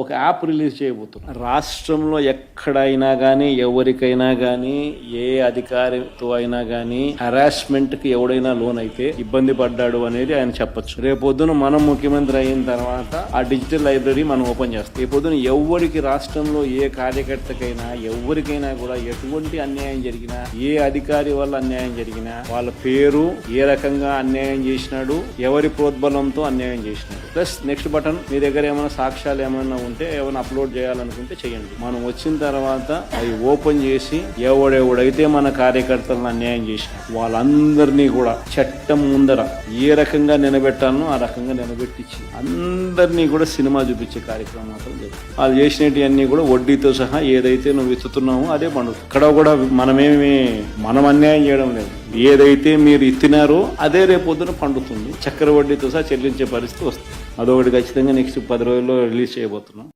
ఒక app release చేయబోతున్నాం. రాష్ట్రంలో ఎక్కడైనా కానీ ఎవరికైనా కానీ ఏ అధికారితో అయినా కానీ హరాస్మెంట్ కి ఎవడైనా లోన్ అయితే ఇబ్బంది పడ్డాడు అనేది ఆయన చెప్పొచ్చు. రేపొద్దున మనం ముఖ్యమంత్రి అయిన తర్వాత ఆ డిజిటల్ లైబ్రరీ మనం ఓపెన్ చేస్తాం. రేపొద్దున ఎవరికి రాష్ట్రంలో ఏ కార్యకర్తకైనా ఎవరికైనా కూడా ఎటువంటి అన్యాయం జరిగినా, ఏ అధికారి వల్ల అన్యాయం జరిగినా, వాళ్ళ పేరు, ఏ రకంగా అన్యాయం చేసినాడు, ఎవరి ప్రోద్బలంతో అన్యాయం చేసినాడు, ప్లస్ నెక్స్ట్ బటన్ మీ దగ్గర ఏమైనా సాక్ష్యాలు ఏమైనా ఉంటే ఏమైనా అప్లోడ్ చేయాలనుకుంటే చేయండి. మనం వచ్చిన తర్వాత అవి ఓపెన్ చేసి ఎవడెవడైతే మన కార్యకర్తలను అన్యాయం చేసిన వాళ్ళందరినీ కూడా చట్టం ముందర ఏ రకంగా నిలబెట్టాలనో ఆ రకంగా నిలబెట్టించి అందరినీ కూడా సినిమా చూపించే కార్యక్రమం మాత్రం జరుగుతుంది. వాళ్ళు చేసినవన్నీ కూడా వడ్డీతో సహా ఏదైతే నువ్వు ఇస్తున్నావో అదే పండుగ. ఇక్కడ కూడా మనం అన్యాయం చేయడం లేదు. ఏదైతే మీరు ఇచ్చినారో అదే రేపొద్దున పండుతుంది. చక్కెర వడ్డీతో సహా చెల్లించే పరిస్థితి వస్తుంది. అదొకటి ఖచ్చితంగా నెక్స్ట్ 10 రోజుల్లో రిలీజ్ చేయబోతున్నాం.